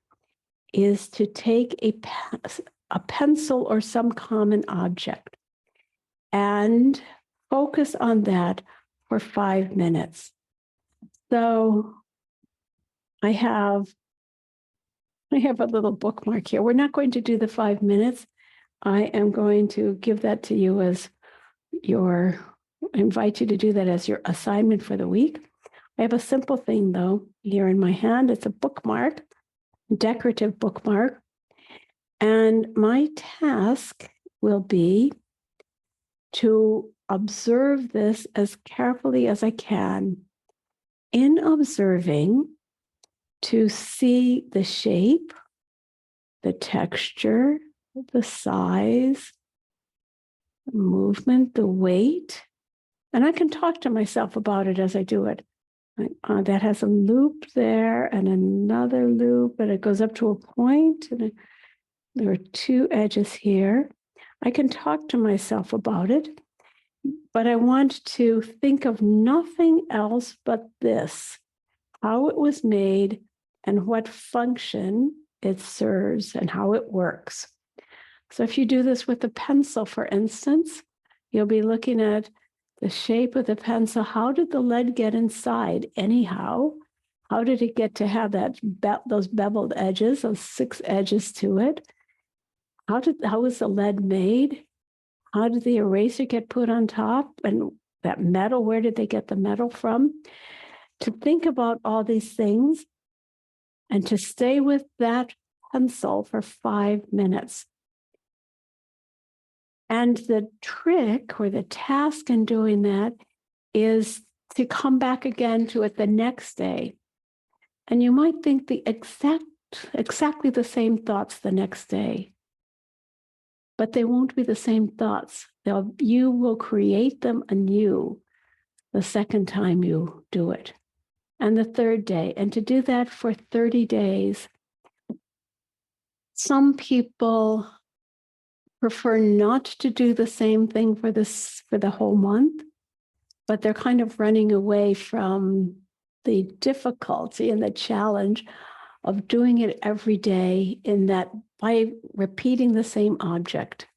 is to take a pencil or some common object and focus on that for 5 minutes. So I have a little bookmark here. We're not going to do the 5 minutes. I am going to give that to you as I invite you to do that as your assignment for the week. I have a simple thing though here in my hand. It's a bookmark, decorative bookmark. And my task will be to observe this as carefully as I can. In observing, to see the shape, the texture, the size, the movement, the weight. And I can talk to myself about it as I do it. That has a loop there and another loop, and it goes up to a point, and there are 2 edges here. I can talk to myself about it, but I want to think of nothing else but this, how it was made and what function it serves and how it works. So if you do this with a pencil, for instance, you'll be looking at the shape of the pencil. How did the lead get inside anyhow? How did it get to have those beveled edges, those 6 edges to it? How was the lead made? How did the eraser get put on top? And that metal, where did they get the metal from? To think about all these things and to stay with that pencil for 5 minutes. And the trick or the task in doing that is to come back again to it the next day. And you might think the exactly the same thoughts the next day, but they won't be the same thoughts. You will create them anew the second time you do it, and the third day. And to do that for 30 days, some people prefer not to do the same thing for the whole month, but they're kind of running away from the difficulty and the challenge of doing it every day, in that by repeating the same object,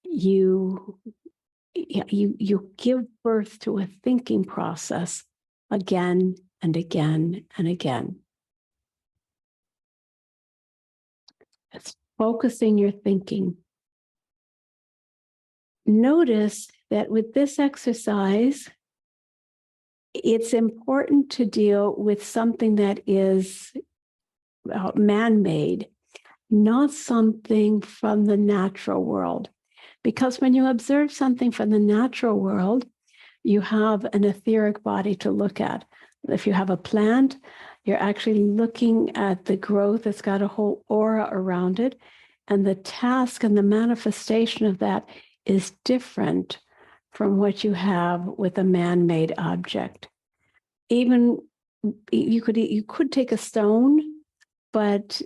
you give birth to a thinking process again and again and again. It's focusing your thinking. Notice that with this exercise, it's important to deal with something that is man-made, not something from the natural world. Because when you observe something from the natural world, you have an etheric body to look at. If you have a plant, you're actually looking at the growth. It's got a whole aura around it. And the task and the manifestation of that is different from what you have with a man-made object. Even you could take a stone, but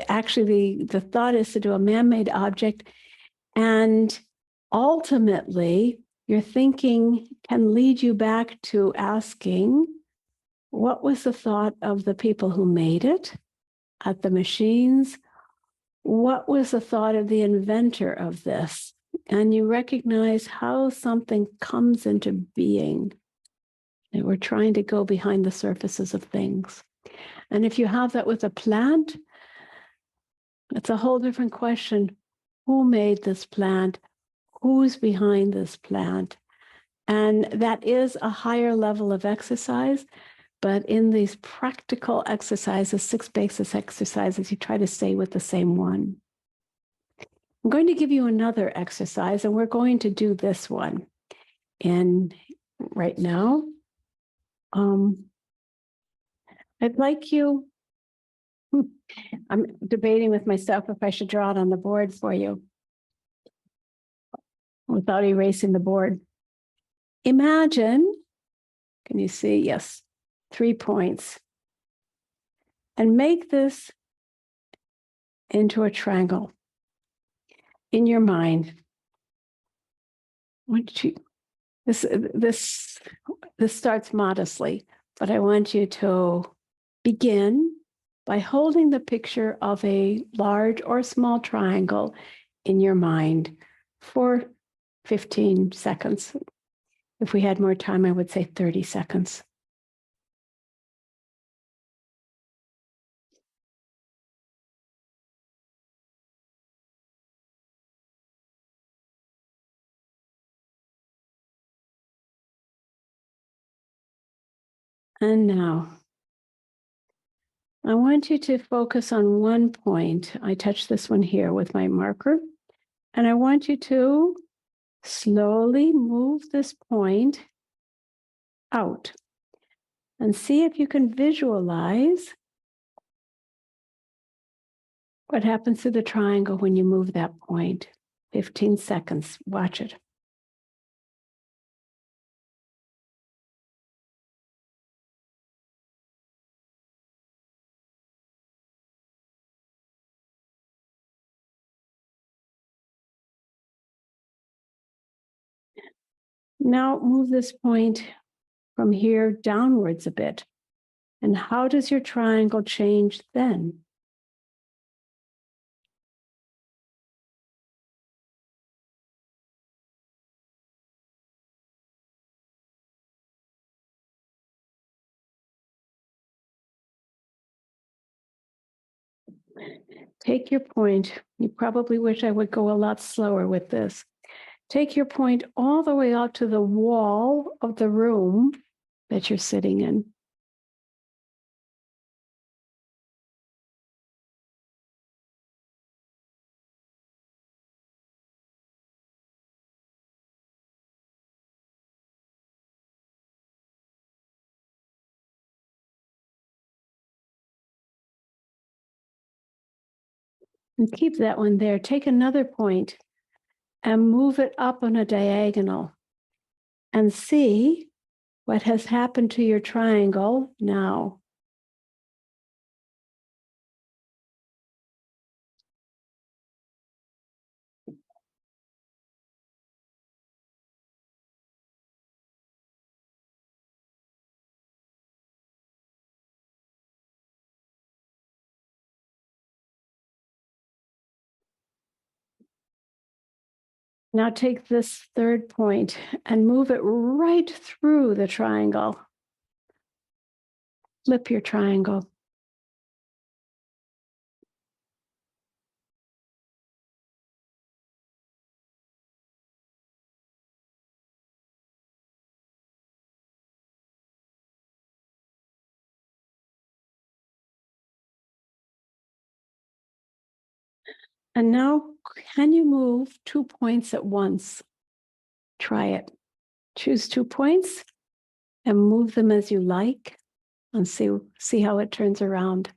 actually the thought is to do a man-made object, and ultimately your thinking can lead you back to asking, what was the thought of the people who made it at the machines? What was the thought of the inventor of this? And you recognize how something comes into being. And we're trying to go behind the surfaces of things. And if you have that with a plant, it's a whole different question. Who made this plant? Who's behind this plant? And that is a higher level of exercise. But in these practical exercises, 6 basis exercises, you try to stay with the same one. I'm going to give you another exercise, and we're going to do this one. And right now, I'd like you, I'm debating with myself if I should draw it on the board for you without erasing the board. Imagine, can you see? Yes, 3 points. And make this into a triangle in your mind. This starts modestly, but I want you to begin by holding the picture of a large or small triangle in your mind for 15 seconds. If we had more time, I would say 30 seconds. And now, I want you to focus on one point. I touch this one here with my marker, and I want you to slowly move this point out and see if you can visualize what happens to the triangle when you move that point. 15 seconds. Watch it. Now move this point from here downwards a bit. And how does your triangle change then? Take your point. You probably wish I would go a lot slower with this. Take your point all the way out to the wall of the room that you're sitting in. And keep that one there. Take another point and move it up on a diagonal and see what has happened to your triangle now. Now take this third point and move it right through the triangle. Flip your triangle. And now, can you move 2 points at once? Try it. Choose 2 points and move them as you like and see how it turns around.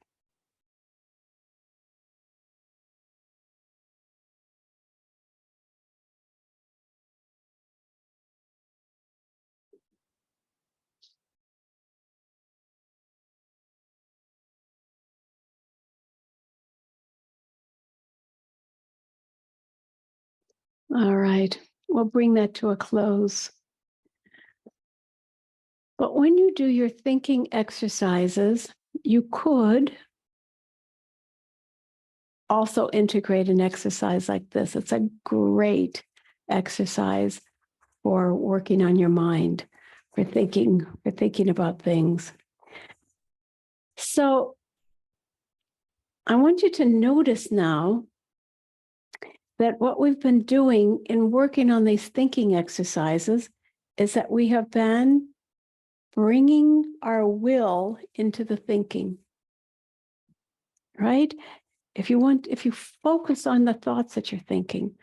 All right, we'll bring that to a close. But when you do your thinking exercises, you could also integrate an exercise like this. It's a great exercise for working on your mind, for thinking about things. So I want you to notice now that what we've been doing in working on these thinking exercises is that we have been bringing our will into the thinking, right? If you focus on the thoughts that you're thinking,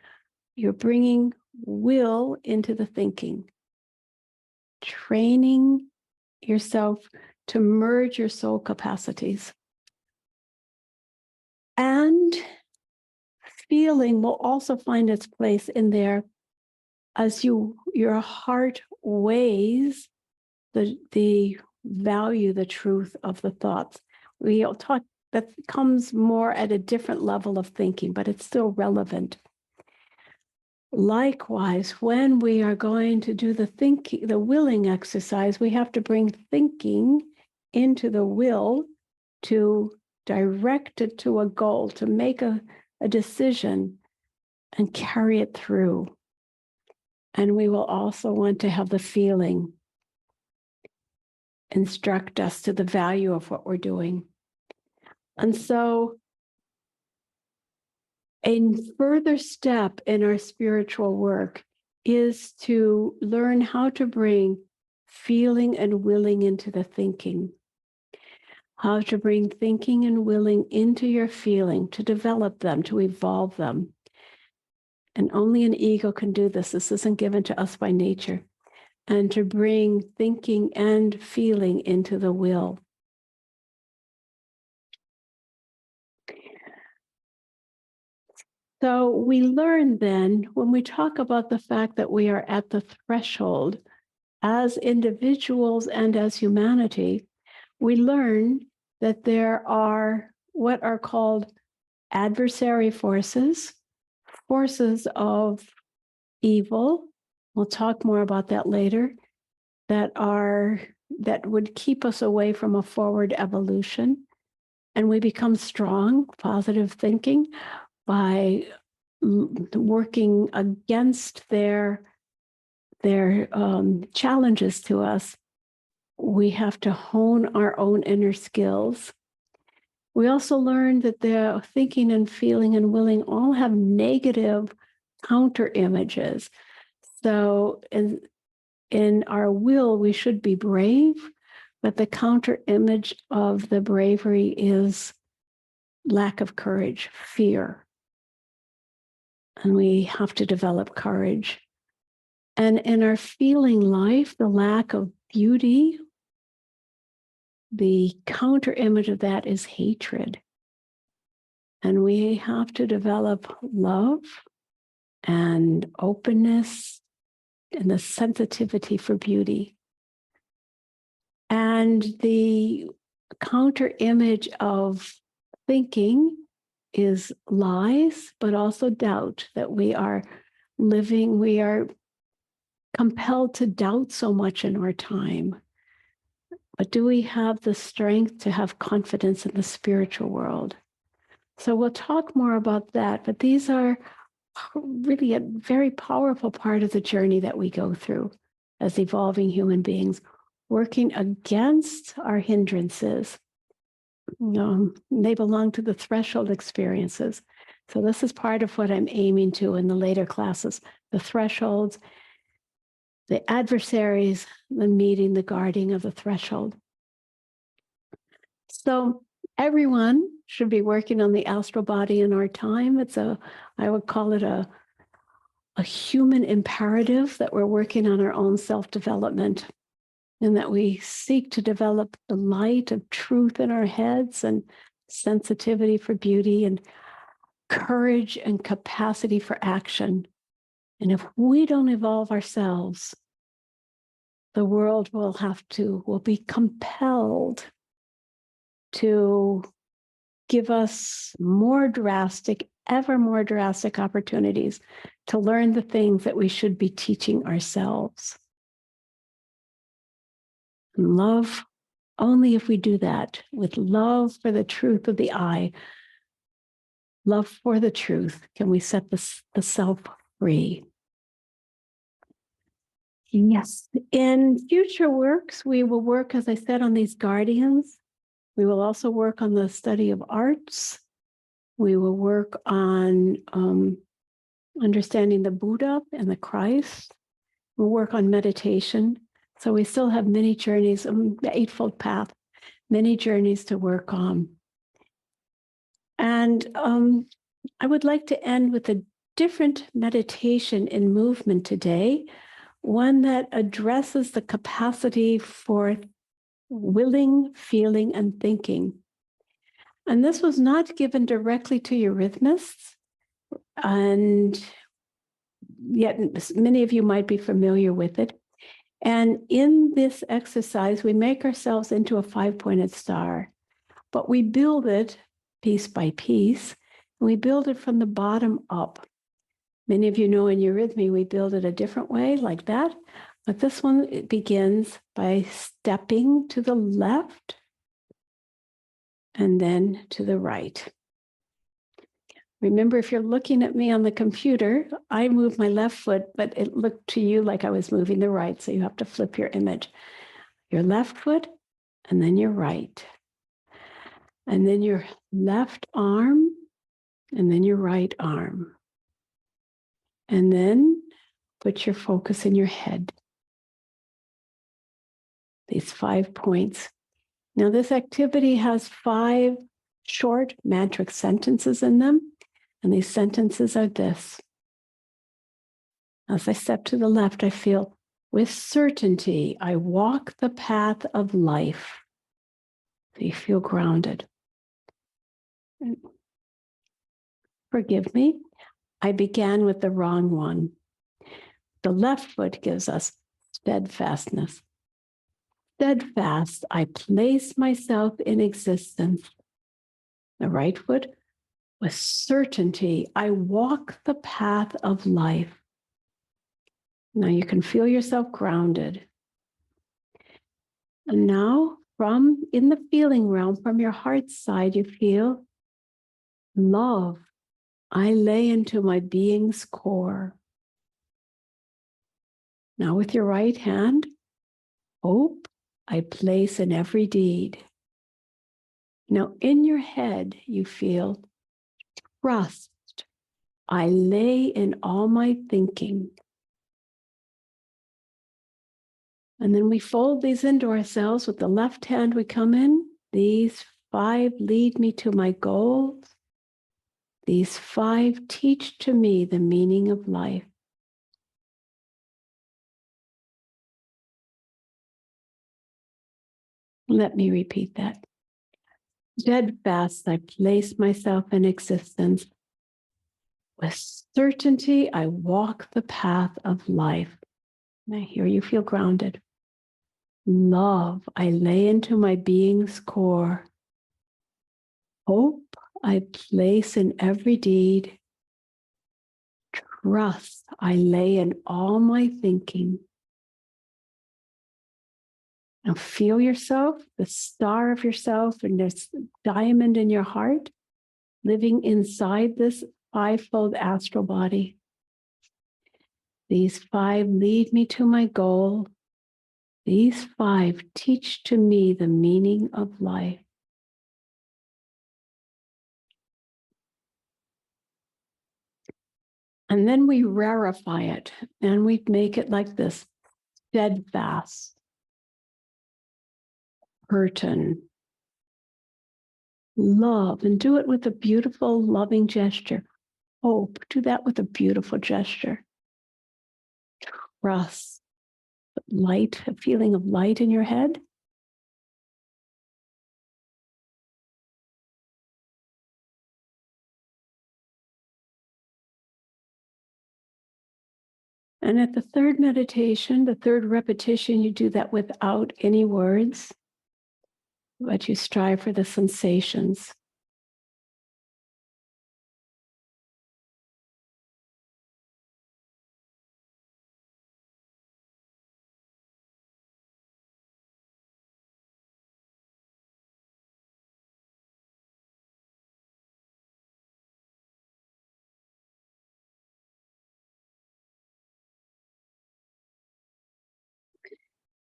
you're bringing will into the thinking, training yourself to merge your soul capacities. And feeling will also find its place in there as your heart weighs the value, the truth of the thoughts. We'll talk, that comes more at a different level of thinking, but it's still relevant. Likewise, when we are going to do the willing exercise, we have to bring thinking into the will to direct it to a goal, to make a decision and carry it through. And we will also want to have the feeling instruct us to the value of what we're doing. And so a further step in our spiritual work is to learn how to bring feeling and willing into the thinking, how to bring thinking and willing into your feeling, to develop them, to evolve them. And only an ego can do this. This isn't given to us by nature. And to bring thinking and feeling into the will. So we learn then, when we talk about the fact that we are at the threshold as individuals and as humanity, we learn that there are what are called adversary forces, forces of evil. We'll talk more about that later, that would keep us away from a forward evolution. And we become strong, positive thinking, by working against their challenges to us. We have to hone our own inner skills. We also learned that the thinking and feeling and willing all have negative counter images. So in our will, we should be brave, but the counter image of the bravery is lack of courage, fear. And we have to develop courage. And in our feeling life, the lack of beauty, the counter image of that is hatred. And we have to develop love and openness and the sensitivity for beauty. And the counter image of thinking is lies, but also doubt, that we are compelled to doubt so much in our time. But do we have the strength to have confidence in the spiritual world? So we'll talk more about that, but these are really a very powerful part of the journey that we go through as evolving human beings, working against our hindrances. They belong to the threshold experiences. So this is part of what I'm aiming to in the later classes, the thresholds, the adversaries, the meeting, the guarding of the threshold. So everyone should be working on the astral body in our time. I would call it a human imperative that we're working on our own self-development, and that we seek to develop the light of truth in our heads and sensitivity for beauty and courage and capacity for action. And if we don't evolve ourselves, the world will be compelled to give us ever more drastic opportunities to learn the things that we should be teaching ourselves. And love, only if we do that with love for the truth of the I, love for the truth, can we set the self free. Yes, in future works, we will work, as I said, on these guardians. We will also work on the study of arts. We will work on understanding the Buddha and the Christ. We'll work on meditation. So we still have many journeys, the Eightfold Path, many journeys to work on. And I would like to end with a different meditation in movement today, one that addresses the capacity for willing, feeling, and thinking. And this was not given directly to Eurythmists, and yet many of you might be familiar with it. And in this exercise, we make ourselves into a 5-pointed star, but we build it piece by piece, and we build it from the bottom up. Many of you know in Eurythmy, we build it a different way, like that. But this one, it begins by stepping to the left and then to the right. Remember, if you're looking at me on the computer, I move my left foot, but it looked to you like I was moving the right. So you have to flip your image. Your left foot, and then your right. And then your left arm, and then your right arm. And then put your focus in your head. These 5 points. Now, this activity has 5 short mantric sentences in them. And these sentences are this. As I step to the left, I feel, with certainty, I walk the path of life. So you feel grounded. Forgive me, I began with the wrong one. The left foot gives us steadfastness. Steadfast, I place myself in existence. The right foot, with certainty, I walk the path of life. Now you can feel yourself grounded. And now, from in the feeling realm, from your heart side, you feel love. I lay into my being's core. Now with your right hand, hope I place in every deed. Now in your head, you feel trust. I lay in all my thinking. And then we fold these into ourselves. With the left hand, we come in. These 5 lead me to my goals. These 5 teach to me the meaning of life. Let me repeat that. Steadfast, I place myself in existence. With certainty, I walk the path of life. Now here you feel grounded. Love, I lay into my being's core. Hope, I place in every deed. Trust, I lay in all my thinking. Now feel yourself, the star of yourself, and this diamond in your heart, living inside this fivefold astral body. These 5 lead me to my goal. These 5 teach to me the meaning of life. And then we rarefy it and we make it like this: steadfast, certain, love, and do it with a beautiful, loving gesture. Hope, do that with a beautiful gesture. Trust, light, a feeling of light in your head. And at the third meditation, the third repetition, you do that without any words, but you strive for the sensations.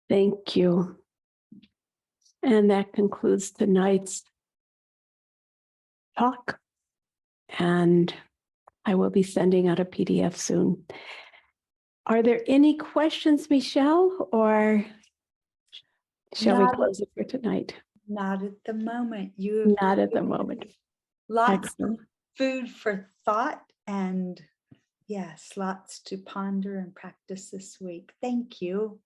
Thank you. And that concludes tonight's talk. And I will be sending out a PDF soon. Are there any questions, Michelle, or shall we close it for tonight? Not at the moment. You Not at the moment. Lots Excellent. of food for thought, and yes, lots to ponder and practice this week. Thank you.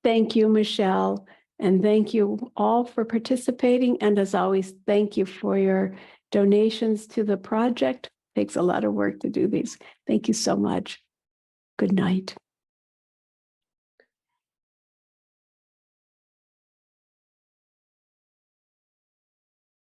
Thank you, Michelle. And thank you all for participating. And as always, thank you for your donations to the project. It takes a lot of work to do these. Thank you so much. Good night.